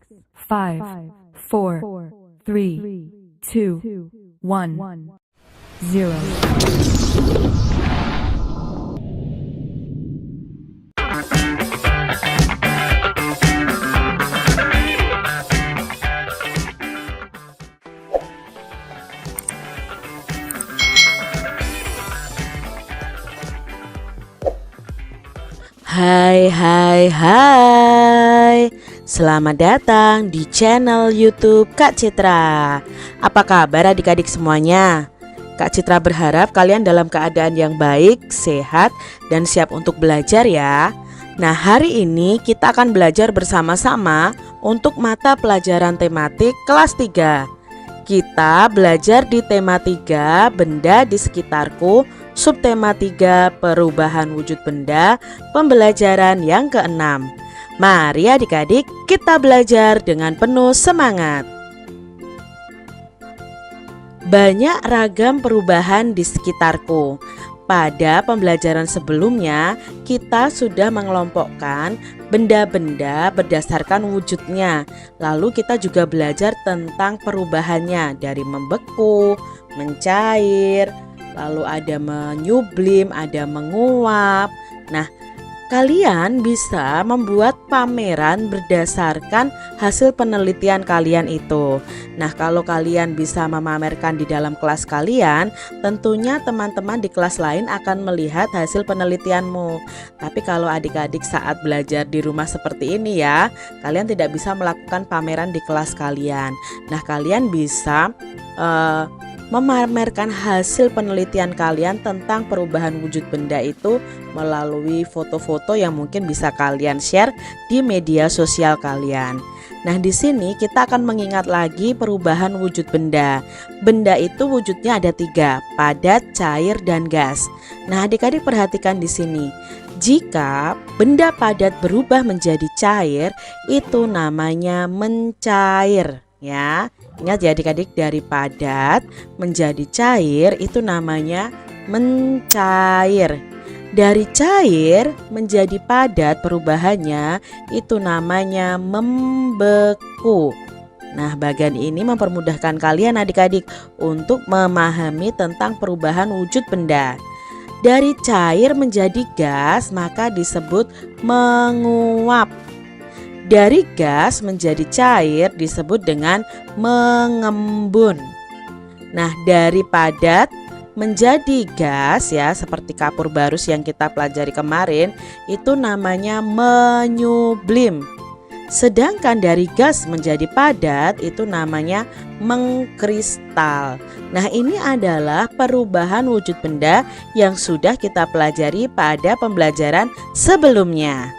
5, 4, 3, 2, 1, 0. Hai. Selamat datang di channel YouTube Kak Citra. Apa kabar adik-adik semuanya? Kak Citra berharap kalian dalam keadaan yang baik, sehat, dan siap untuk belajar ya. Nah, hari ini kita akan belajar bersama-sama untuk mata pelajaran tematik kelas 3. Kita belajar di tema 3, benda di sekitarku, subtema 3, perubahan wujud benda, pembelajaran yang ke-6. Mari adik-adik kita belajar dengan penuh semangat. Banyak ragam perubahan di sekitarku. Pada pembelajaran sebelumnya, kita sudah mengelompokkan benda-benda berdasarkan wujudnya. Lalu kita juga belajar tentang perubahannya dari membeku, mencair, lalu ada menyublim, ada menguap. Nah, kalian bisa membuat pameran berdasarkan hasil penelitian kalian itu. Nah, kalau kalian bisa memamerkan di dalam kelas kalian, tentunya teman-teman di kelas lain akan melihat hasil penelitianmu. Tapi kalau adik-adik saat belajar di rumah seperti ini ya, kalian tidak bisa melakukan pameran di kelas kalian. Nah, kalian bisa memamerkan hasil penelitian kalian tentang perubahan wujud benda itu melalui foto-foto yang mungkin bisa kalian share di media sosial kalian. Nah, di sini kita akan mengingat lagi perubahan wujud benda. Benda itu wujudnya ada 3, padat, cair, dan gas. Nah, adik-adik perhatikan di sini. Jika benda padat berubah menjadi cair, itu namanya mencair ya. Ingat ya adik-adik, dari padat menjadi cair itu namanya mencair. Dari cair menjadi padat perubahannya itu namanya membeku. Nah, bagian ini mempermudahkan kalian adik-adik untuk memahami tentang perubahan wujud benda. Dari cair menjadi gas maka disebut menguap. Dari gas menjadi cair disebut dengan mengembun. Nah, dari padat menjadi gas ya, seperti kapur barus yang kita pelajari kemarin, itu namanya menyublim. Sedangkan dari gas menjadi padat itu namanya mengkristal. Nah, ini adalah perubahan wujud benda yang sudah kita pelajari pada pembelajaran sebelumnya.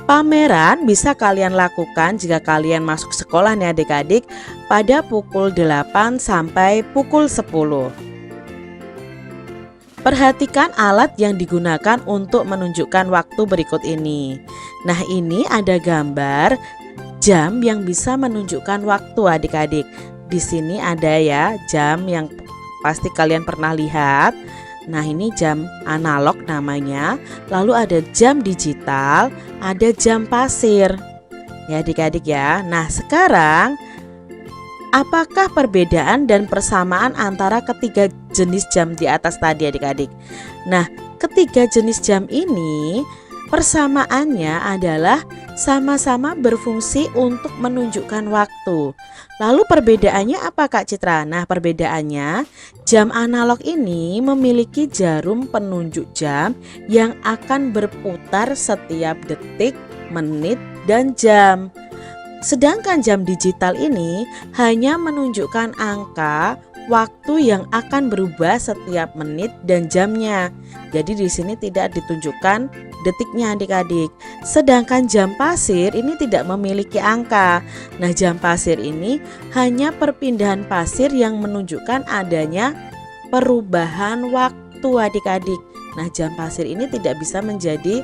Pameran bisa kalian lakukan jika kalian masuk sekolah nih adik-adik pada pukul 8 sampai pukul 10. Perhatikan alat yang digunakan untuk menunjukkan waktu berikut ini. Nah, ini ada gambar jam yang bisa menunjukkan waktu adik-adik. Di sini ada ya jam yang pasti kalian pernah lihat. Nah, ini jam analog namanya. Lalu ada jam digital, ada jam pasir. Ya adik-adik ya. Nah, sekarang apakah perbedaan dan persamaan antara ketiga jenis jam di atas tadi adik-adik? Nah, ketiga jenis jam ini persamaannya adalah sama-sama berfungsi untuk menunjukkan waktu. Lalu perbedaannya apa Kak Citra? Nah, perbedaannya jam analog ini memiliki jarum penunjuk jam yang akan berputar setiap detik, menit, dan jam. Sedangkan jam digital ini hanya menunjukkan angka waktu yang akan berubah setiap menit dan jamnya. Jadi di sini tidak ditunjukkan detiknya adik-adik. Sedangkan jam pasir ini tidak memiliki angka. Nah, jam pasir ini hanya perpindahan pasir yang menunjukkan adanya perubahan waktu adik-adik. Nah, jam pasir ini tidak bisa menjadi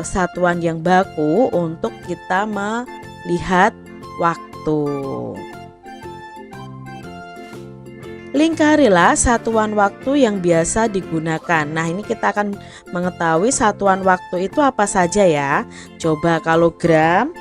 satuan yang baku untuk kita melihat waktu. Lingkarilah satuan waktu yang biasa digunakan. Nah, ini kita akan mengetahui satuan waktu itu apa saja ya. Coba kalau gram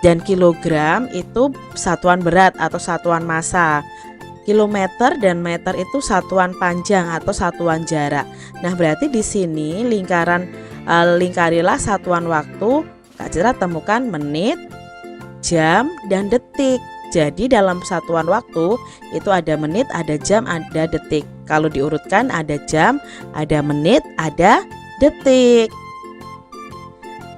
dan kilogram itu satuan berat atau satuan massa. Kilometer dan meter itu satuan panjang atau satuan jarak. Nah, berarti di sini lingkarilah satuan waktu. Kak Citra temukan menit, jam, dan detik. Jadi dalam satuan waktu itu ada menit, ada jam, ada detik. Kalau diurutkan ada jam, ada menit, ada detik.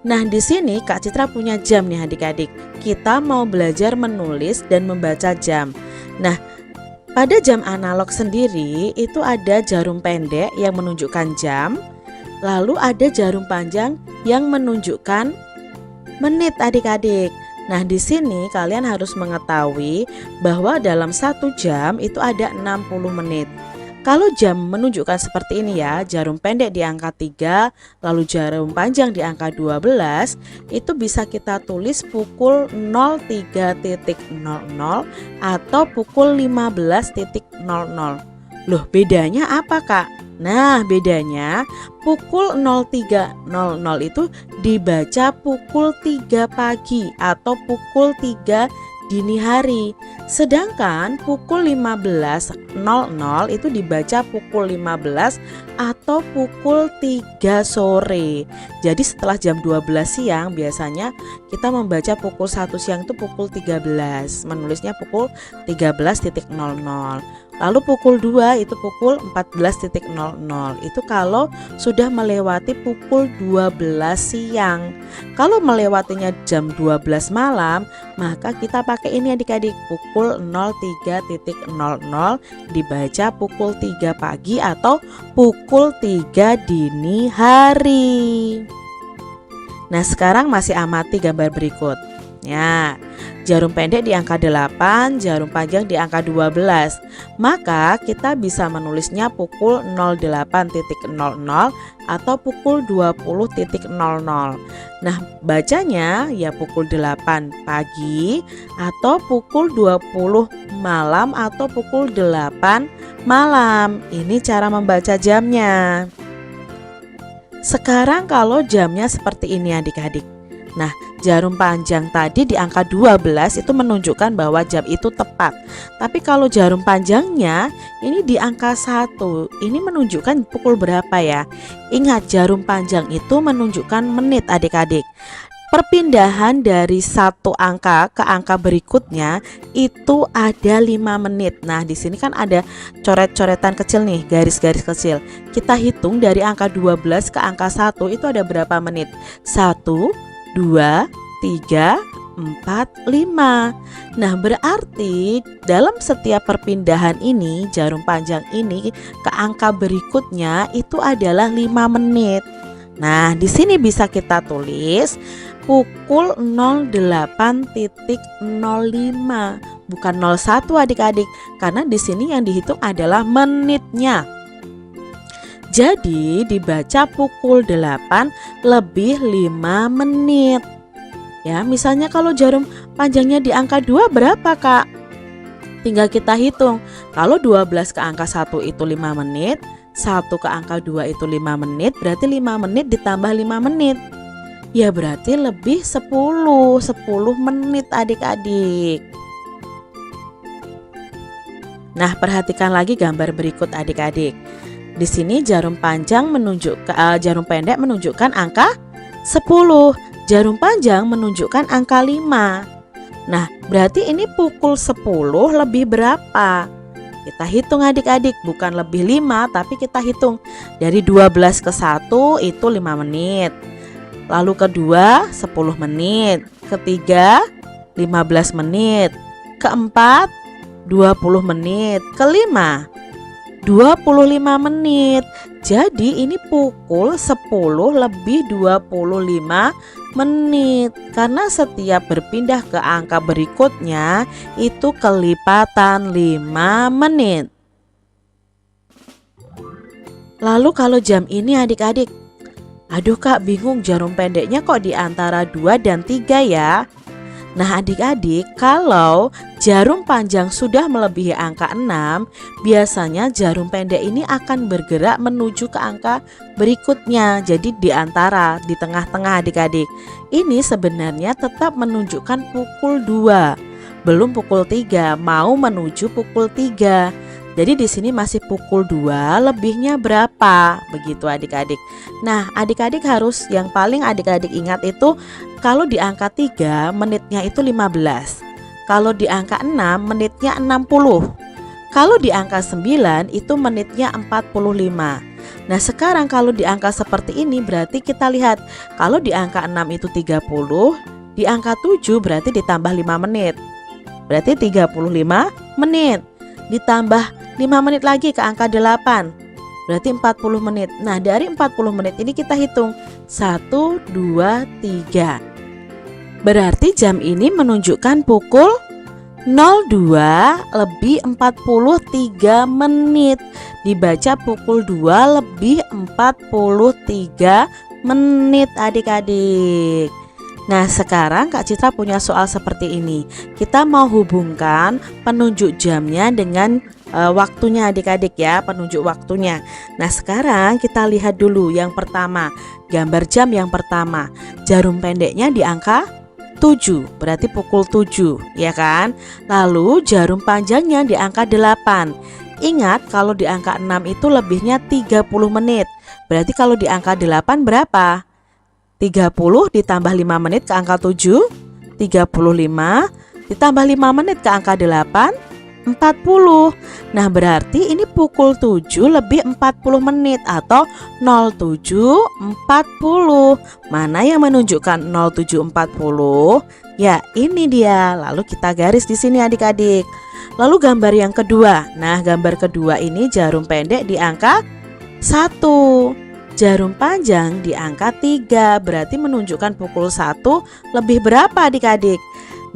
Nah, di sini Kak Citra punya jam nih adik-adik. Kita mau belajar menulis dan membaca jam. Nah, pada jam analog sendiri itu ada jarum pendek yang menunjukkan jam, lalu ada jarum panjang yang menunjukkan menit adik-adik. Nah, di sini kalian harus mengetahui bahwa dalam 1 jam itu ada 60 menit. Kalau jam menunjukkan seperti ini ya, jarum pendek di angka 3, lalu jarum panjang di angka 12, itu bisa kita tulis pukul 03.00 atau pukul 15.00. Loh, bedanya apa, Kak? Nah, bedanya pukul 03.00 itu dibaca pukul 3 pagi atau pukul 3 dini hari. Sedangkan pukul 15.00 itu dibaca pukul 15 atau pukul 3 sore. Jadi setelah jam 12 siang biasanya kita membaca pukul 1 siang itu pukul 13. Menulisnya pukul 13.00. Lalu pukul 2 itu pukul 14.00. Itu kalau sudah melewati pukul 12 siang. Kalau melewatinya jam 12 malam, maka kita pakai ini adik-adik, pukul 03.00 dibaca pukul 3 pagi atau pukul 3 dini hari. Nah, sekarang masih amati gambar berikut. Ya, jarum pendek di angka 8, jarum panjang di angka 12. Maka kita bisa menulisnya pukul 08.00 atau pukul 20.00. Nah, bacanya ya pukul 8 pagi atau pukul 20 malam atau pukul 8 malam. Ini cara membaca jamnya. Sekarang kalau jamnya seperti ini adik-adik. Nah, jarum panjang tadi di angka 12 itu menunjukkan bahwa jam itu tepat. Tapi kalau jarum panjangnya ini di angka 1, ini menunjukkan pukul berapa ya? Ingat, jarum panjang itu menunjukkan menit adik-adik. Perpindahan dari satu angka ke angka berikutnya itu ada 5 menit. Nah, di sini kan ada coret-coretan kecil nih, garis-garis kecil. Kita hitung dari angka 12 ke angka 1 itu ada berapa menit? 1, 2, 3, 4, 5. Nah, berarti dalam setiap perpindahan ini, jarum panjang ini ke angka berikutnya itu adalah 5 menit. Nah, di sini bisa kita tulis pukul 08.05, bukan 01 adik-adik, karena di sini yang dihitung adalah menitnya. Jadi dibaca pukul 8 lebih 5 menit. Ya, misalnya kalau jarum panjangnya di angka 2 berapa, Kak? Tinggal kita hitung. Kalau 12 ke angka 1 itu 5 menit, 1 ke angka 2 itu 5 menit, berarti 5 menit ditambah 5 menit. Ya, berarti lebih 10 menit adik-adik. Nah, perhatikan lagi gambar berikut adik-adik. Di sini jarum pendek menunjukkan angka 10, jarum panjang menunjukkan angka 5. Nah, berarti ini pukul 10 lebih berapa? Kita hitung adik-adik, bukan lebih 5, tapi kita hitung dari 12 ke 1 itu 5 menit. Lalu kedua 10 menit, ketiga 15 menit, keempat 20 menit, kelima 25 menit. Jadi ini pukul 10 lebih 25 menit. Karena setiap berpindah ke angka berikutnya itu kelipatan 5 menit. Lalu kalau jam ini adik-adik, aduh Kak, bingung jarum pendeknya kok di antara 2 dan 3 ya? Nah adik-adik, kalau jarum panjang sudah melebihi angka 6, biasanya jarum pendek ini akan bergerak menuju ke angka berikutnya. Jadi di antara, di tengah-tengah adik-adik. Ini sebenarnya tetap menunjukkan pukul 2, belum pukul 3, mau menuju pukul 3. Jadi di sini masih pukul 2, lebihnya berapa? Begitu adik-adik. Nah, adik-adik harus yang paling adik-adik ingat itu kalau di angka 3 menitnya itu 15. Kalau di angka 6 menitnya 60. Kalau di angka 9 itu menitnya 45. Nah, sekarang kalau di angka seperti ini berarti kita lihat kalau di angka 6 itu 30, di angka 7 berarti ditambah 5 menit. Berarti 35 menit. Ditambah 5 menit lagi ke angka 8, berarti 40 menit. Nah dari 40 menit ini kita hitung 1, 2, 3. Berarti jam ini menunjukkan pukul 02 lebih 43 menit. Dibaca pukul 2 lebih 43 menit adik-adik. Nah sekarang Kak Citra punya soal seperti ini. Kita mau hubungkan penunjuk jamnya dengan waktunya adik-adik ya, penunjuk waktunya. Nah sekarang kita lihat dulu yang pertama, gambar jam yang pertama. Jarum pendeknya di angka 7, berarti pukul 7 ya kan. Lalu jarum panjangnya di angka 8. Ingat kalau di angka 6 itu lebihnya 30 menit. Berarti kalau di angka 8 berapa? 30 ditambah 5 menit ke angka 7, 35 ditambah 5 menit ke angka 8, 40. Nah berarti ini pukul 7 lebih 40 menit atau 07.40. Mana yang menunjukkan 07.40? Ya ini dia. Lalu kita garis di sini adik-adik. Lalu gambar yang kedua. Nah gambar kedua ini jarum pendek di angka 1, jarum panjang di angka 3, berarti menunjukkan pukul 1 lebih berapa adik-adik?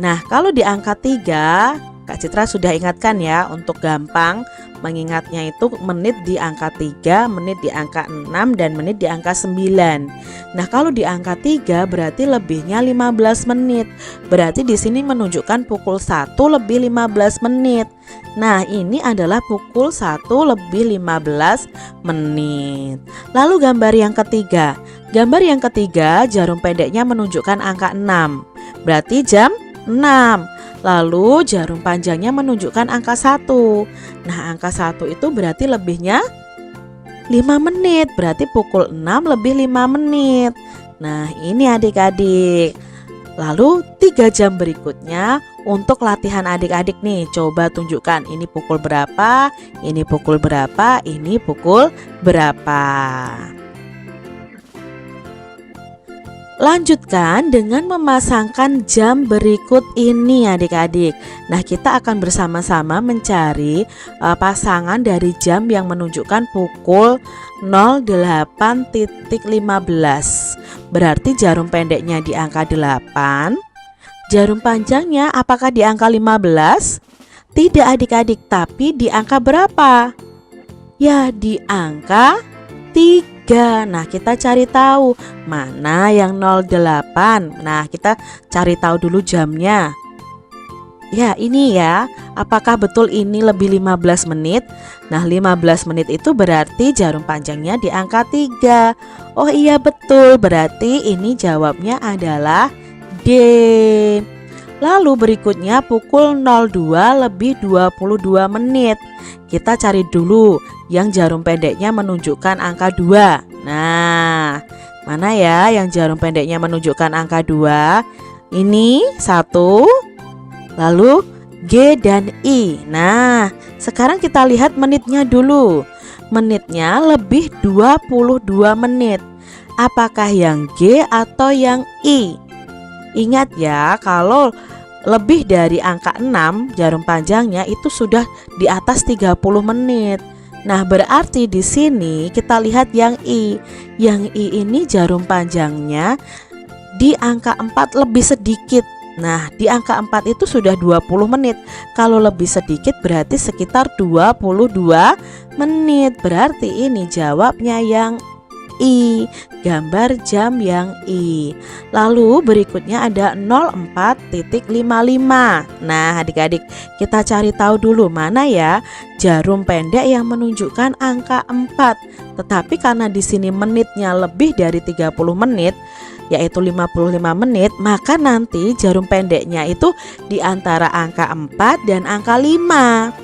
Nah kalau di angka 3 Kak Citra sudah ingatkan ya, untuk gampang mengingatnya itu menit di angka 3, menit di angka 6, dan menit di angka 9. Nah kalau di angka 3 berarti lebihnya 15 menit. Berarti di sini menunjukkan pukul 1 lebih 15 menit. Nah ini adalah pukul 1 lebih 15 menit. Lalu gambar yang ketiga. Gambar yang ketiga jarum pendeknya menunjukkan angka 6. Berarti jam 6. Lalu jarum panjangnya menunjukkan angka 1. Nah angka 1 itu berarti lebihnya 5 menit. Berarti pukul 6 lebih 5 menit. Nah ini adik-adik. Lalu 3 jam berikutnya untuk latihan adik-adik nih. Coba tunjukkan ini pukul berapa, ini pukul berapa, ini pukul berapa. Lanjutkan dengan memasangkan jam berikut ini adik-adik. Nah kita akan bersama-sama mencari pasangan dari jam yang menunjukkan pukul 08.15. Berarti jarum pendeknya di angka 8. Jarum panjangnya apakah di angka 15? Tidak adik-adik, tapi di angka berapa? Ya di angka 3. Nah kita cari tahu mana yang 08. Nah kita cari tahu dulu jamnya. Ya ini ya, apakah betul ini lebih 15 menit? Nah 15 menit itu berarti jarum panjangnya di angka 3. Oh iya betul, berarti ini jawabnya adalah D. Lalu berikutnya pukul 02 lebih 22 menit. Kita cari dulu yang jarum pendeknya menunjukkan angka 2. Nah, mana ya yang jarum pendeknya menunjukkan angka 2? Ini 1, lalu G dan I. Nah, sekarang kita lihat menitnya dulu. Menitnya lebih 22 menit. Apakah yang G atau yang I? Ingat ya, kalau lebih dari angka 6 jarum panjangnya itu sudah di atas 30 menit. Nah, berarti di sini kita lihat yang I. Yang I ini jarum panjangnya di angka 4 lebih sedikit. Nah, di angka 4 itu sudah 20 menit. Kalau lebih sedikit berarti sekitar 22 menit. Berarti ini jawabnya yang I, gambar jam yang I. Lalu berikutnya ada 04.55. Nah adik-adik, kita cari tahu dulu mana ya jarum pendek yang menunjukkan angka 4. Tetapi karena di sini menitnya lebih dari 30 menit, yaitu 55 menit, maka nanti jarum pendeknya itu di antara angka 4 dan angka 5.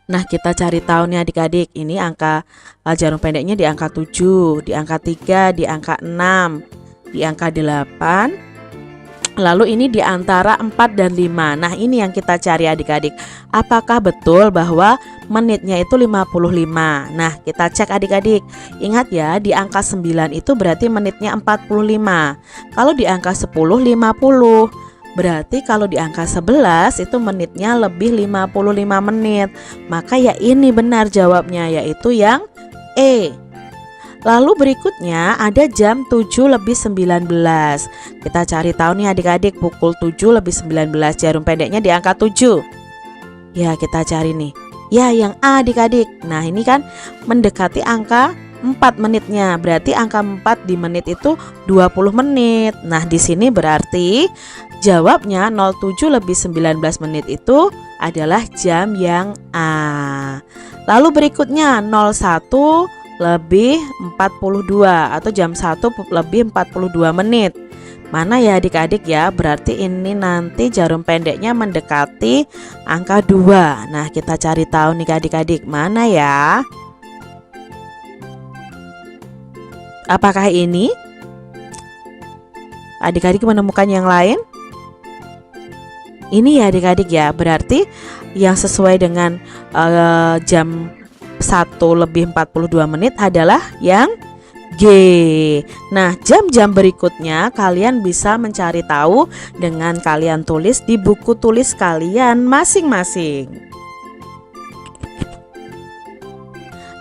Nah kita cari tahu nih adik-adik, ini angka jarum pendeknya di angka 7, di angka 3, di angka 6, di angka 8. Lalu ini di antara 4 dan 5. Nah ini yang kita cari adik-adik, apakah betul bahwa menitnya itu 55. Nah kita cek adik-adik, ingat ya di angka 9 itu berarti menitnya 45. Kalau di angka 10 50. Berarti kalau di angka 11 itu menitnya lebih 55 menit. Maka ya ini benar jawabnya, yaitu yang E. Lalu berikutnya ada jam 7:19. Kita cari tahu nih adik-adik, pukul 7:19 jarum pendeknya di angka 7. Ya kita cari nih, ya yang A adik-adik. Nah ini kan mendekati angka 4 menitnya, berarti angka 4 di menit itu 20 menit. Nah di sini berarti jawabnya 07:19 menit itu adalah jam yang A. Lalu berikutnya 01:42 atau jam 1:42 menit. Mana ya adik-adik ya, berarti ini nanti jarum pendeknya mendekati angka 2. Nah kita cari tahu nih adik-adik, mana ya? Apakah ini? Adik-adik menemukan yang lain? Ini ya adik-adik ya, berarti yang sesuai dengan jam 1:42 menit adalah yang G. Nah jam-jam berikutnya kalian bisa mencari tahu dengan kalian tulis di buku tulis kalian masing-masing.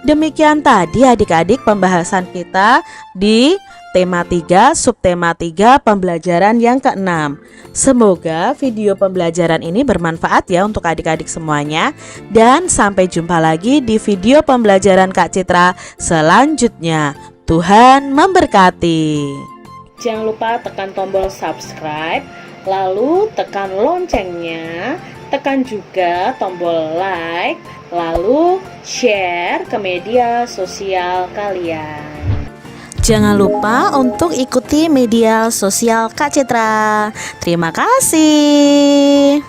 Demikian tadi adik-adik pembahasan kita di tema 3, subtema 3, pembelajaran yang ke-6. Semoga video pembelajaran ini bermanfaat ya untuk adik-adik semuanya. Dan sampai jumpa lagi di video pembelajaran Kak Citra selanjutnya. Tuhan memberkati. Jangan lupa tekan tombol subscribe, lalu tekan loncengnya, tekan juga tombol like, lalu share ke media sosial kalian. Jangan lupa untuk ikuti media sosial Kak Citra. Terima kasih.